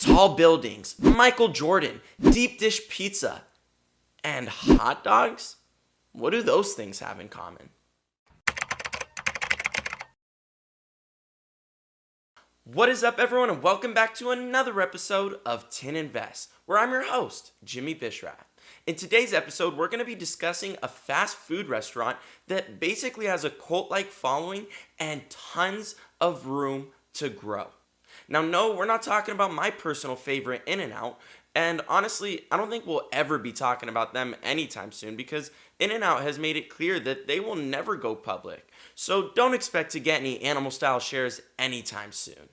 tall buildings, Michael Jordan, deep dish pizza, and hot dogs? What do those things have in common? What is up, everyone, and welcome back to another episode of Tin Invest, where I'm your host, Jimmy Bishrat. In today's episode, we're going to be discussing a fast food restaurant that basically has a cult-like following and tons of room to grow. Now, no, we're not talking about my personal favorite, In-N-Out, and honestly, I don't think we'll ever be talking about them anytime soon because In-N-Out has made it clear that they will never go public. So don't expect to get any animal-style shares anytime soon.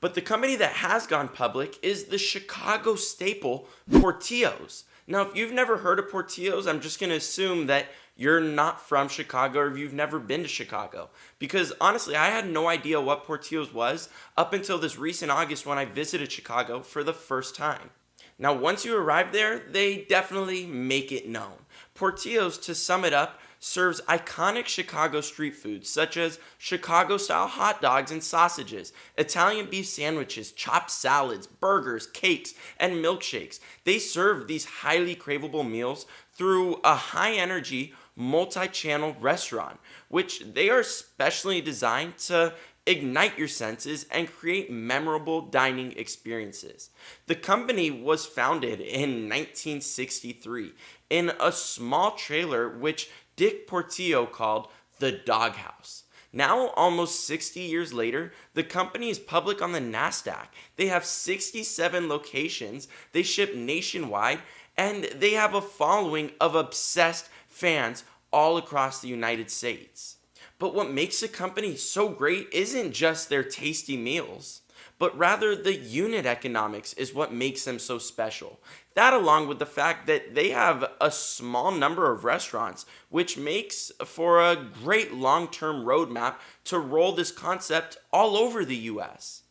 But the company that has gone public is the Chicago staple Portillo's. Now, if you've never heard of Portillo's, I'm just going to assume that you're not from Chicago or you've never been to Chicago. Because honestly, I had no idea what Portillo's was up until this recent August when I visited Chicago for the first time. Now, once you arrive there, they definitely make it known. Portillo's, to sum it up, serves iconic Chicago street foods such as Chicago-style hot dogs and sausages, Italian beef sandwiches, chopped salads, burgers, cakes, and milkshakes. They serve these highly craveable meals through a high-energy, multi-channel restaurant, which they are specially designed to ignite your senses and create memorable dining experiences. The company was founded in 1963 in a small trailer which Dick Portillo called the Doghouse. Now, almost 60 years later, the company is public on the NASDAQ. They have 67 locations, they ship nationwide, and they have a following of obsessed fans all across the United States. But what makes the company so great isn't just their tasty meals, but rather the unit economics is what makes them so special. That, along with the fact that they have a small number of restaurants, which makes for a great long-term roadmap to roll this concept all over the US.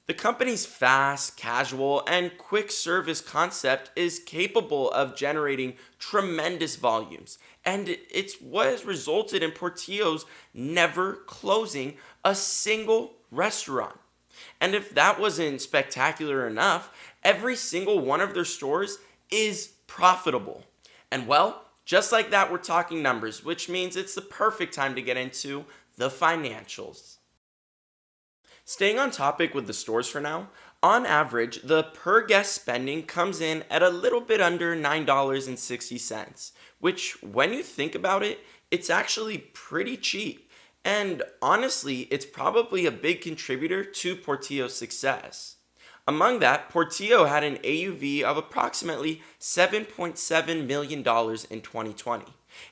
The company's fast, casual, and quick service concept is capable of generating tremendous volumes, and it's what has resulted in Portillo's never closing a single restaurant. And if that wasn't spectacular enough, every single one of their stores is profitable. And well, just like that, we're talking numbers, which means it's the perfect time to get into the financials. Staying on topic with the stores for now, on average, the per guest spending comes in at a little bit under $9.60, which when you think about it, it's actually pretty cheap. And honestly, it's probably a big contributor to Portillo's success. Among that, Portillo had an AUV of approximately $7.7 million in 2020.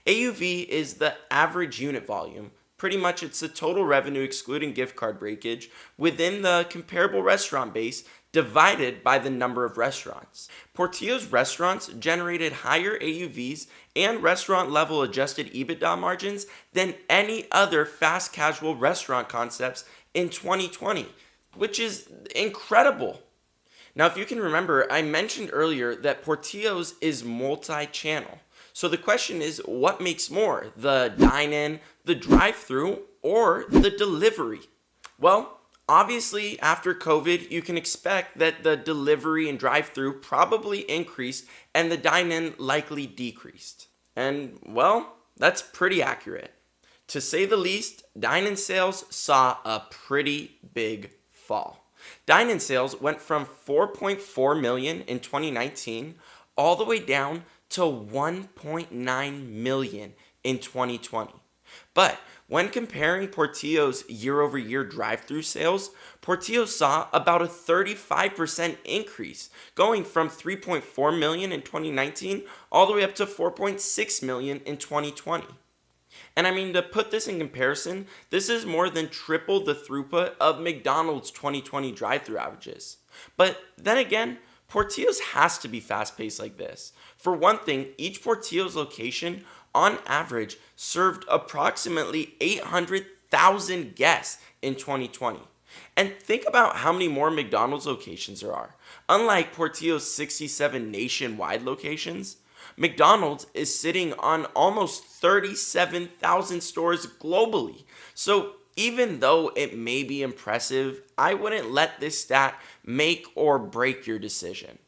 AUV is the average unit volume. Pretty much it's the total revenue excluding gift card breakage within the comparable restaurant base divided by the number of restaurants. Portillo's restaurants generated higher AUVs and restaurant level adjusted EBITDA margins than any other fast casual restaurant concepts in 2020, which is incredible. Now, if you can remember, I mentioned earlier that Portillo's is multi-channel. So the question is, what makes more, the dine-in, the drive-thru, or the delivery? Well, obviously, after COVID, you can expect that the delivery and drive-thru probably increased and the dine-in likely decreased. And, well, that's pretty accurate. To say the least, dine-in sales saw a pretty big fall. Dine-in sales went from 4.4 million in 2019 all the way down to 1.9 million in 2020. But when comparing Portillo's year-over-year drive-thru sales, Portillo saw about a 35% increase, going from 3.4 million in 2019 all the way up to 4.6 million in 2020. And I mean, to put this in comparison, this is more than triple the throughput of McDonald's 2020 drive-thru averages. But then again, Portillo's has to be fast-paced like this. For one thing, each Portillo's location, on average, served approximately 800,000 guests in 2020. And think about how many more McDonald's locations there are. Unlike Portillo's 67 nationwide locations, McDonald's is sitting on almost 37,000 stores globally. So even though it may be impressive, I wouldn't let this stat make or break your decision.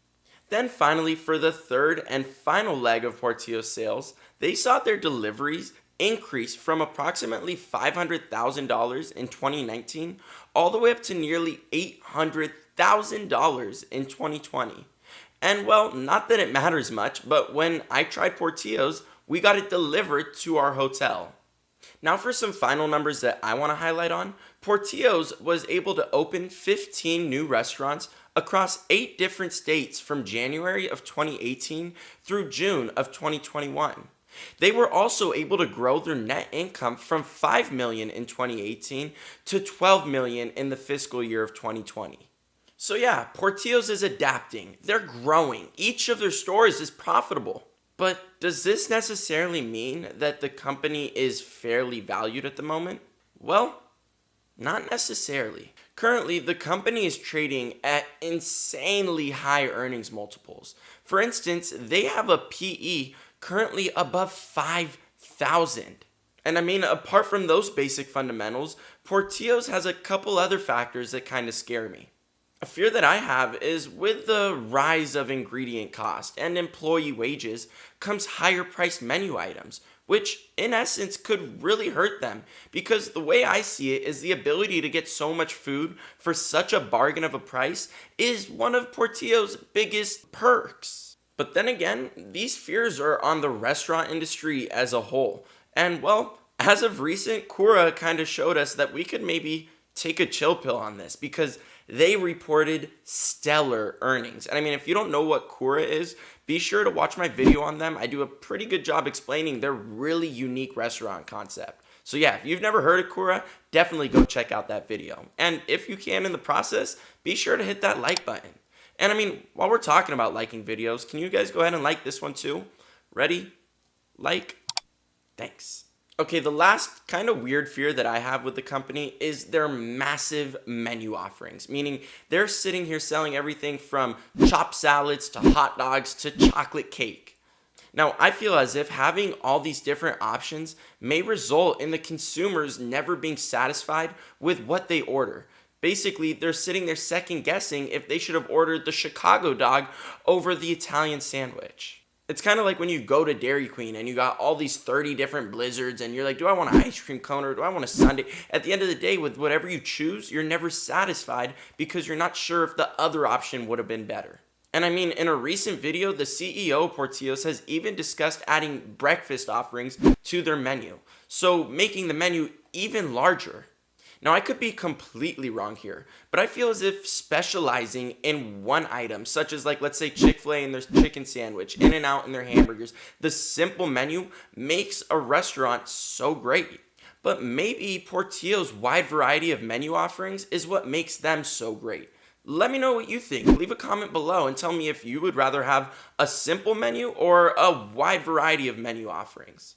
Then finally, for the third and final leg of Portillo's sales, they saw their deliveries increase from approximately $500,000 in 2019 all the way up to nearly $800,000 in 2020. And well, not that it matters much, but when I tried Portillo's, we got it delivered to our hotel. Now for some final numbers that I want to highlight on, Portillo's was able to open 15 new restaurants across 8 different states from January of 2018 through June of 2021. They were also able to grow their net income from $5 million in 2018 to $12 million in the fiscal year of 2020. So yeah, Portillo's is adapting. They're growing. Each of their stores is profitable. But does this necessarily mean that the company is fairly valued at the moment? Well, not necessarily. Currently, the company is trading at insanely high earnings multiples. For instance, they have a PE currently above 5,000. And I mean, apart from those basic fundamentals, Portillo's has a couple other factors that kind of scare me. A fear that I have is with the rise of ingredient cost and employee wages comes higher priced menu items, which in essence could really hurt them, because the way I see it is the ability to get so much food for such a bargain of a price is one of Portillo's biggest perks. But then again, these fears are on the restaurant industry as a whole. And well, as of recent, KURA kind of showed us that we could maybe take a chill pill on this, because they reported stellar earnings. And I mean, if you don't know what KURA is, be sure to watch my video on them. I do a pretty good job explaining their really unique restaurant concept. So yeah, if you've never heard of KURA, definitely go check out that video. And if you can in the process, be sure to hit that like button. And I mean, while we're talking about liking videos, can you guys go ahead and like this one too? Ready? Like. Thanks. Okay, the last kind of weird fear that I have with the company is their massive menu offerings, meaning they're sitting here selling everything from chopped salads to hot dogs to chocolate cake. Now, I feel as if having all these different options may result in the consumers never being satisfied with what they order. Basically, they're sitting there second guessing if they should have ordered the Chicago dog over the Italian sandwich. It's kind of like when you go to Dairy Queen and you got all these 30 different blizzards and you're like, do I want an ice cream cone or do I want a sundae? At the end of the day, with whatever you choose, you're never satisfied because you're not sure if the other option would have been better. And I mean, in a recent video, the CEO of Portillo's has even discussed adding breakfast offerings to their menu, so making the menu even larger. Now, I could be completely wrong here, but I feel as if specializing in one item, such as let's say Chick-fil-A and their chicken sandwich, In-N-Out and their hamburgers, the simple menu makes a restaurant so great. But maybe Portillo's wide variety of menu offerings is what makes them so great. Let me know what you think. Leave a comment below and tell me if you would rather have a simple menu or a wide variety of menu offerings.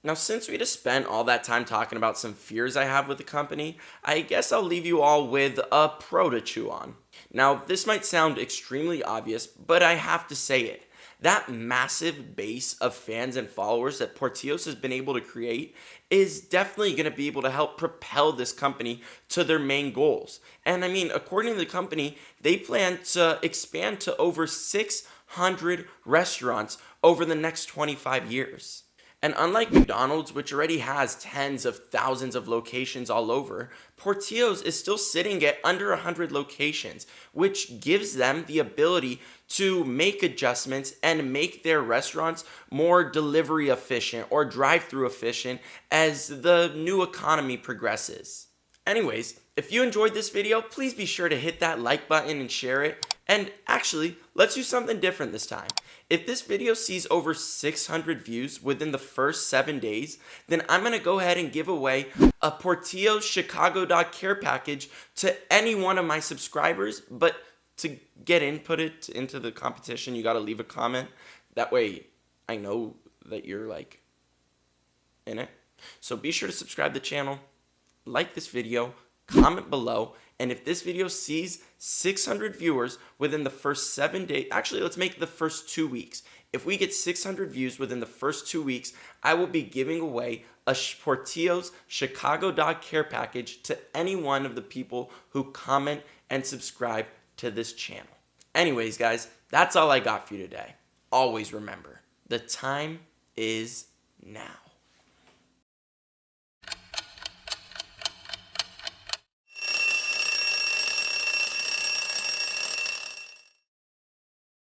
Now, since we just spent all that time talking about some fears I have with the company, I guess I'll leave you all with a pro to chew on. Now, this might sound extremely obvious, but I have to say it. That massive base of fans and followers that Portillo's has been able to create is definitely going to be able to help propel this company to their main goals. And I mean, according to the company, they plan to expand to over 600 restaurants over the next 25 years. And unlike McDonald's, which already has tens of thousands of locations all over, Portillo's is still sitting at under 100 locations, which gives them the ability to make adjustments and make their restaurants more delivery efficient or drive-through efficient as the new economy progresses. Anyways, if you enjoyed this video, please be sure to hit that like button and share it. And actually, let's do something different this time. If this video sees over 600 views within the first 7 days, then I'm going to go ahead and give away a Portillo's Chicago Dog Care Package to any one of my subscribers. But to get inputted into the competition, you got to leave a comment. That way I know that you're in it. So be sure to subscribe to the channel, like this video, comment below, and if this video sees 600 viewers within the first 7 days, actually let's make the first 2 weeks. If we get 600 views within the first 2 weeks, I will be giving away a Portillo's Chicago Dog Care Package to any one of the people who comment and subscribe to this channel. Anyways, guys, that's all I got for you today. Always remember, the time is now.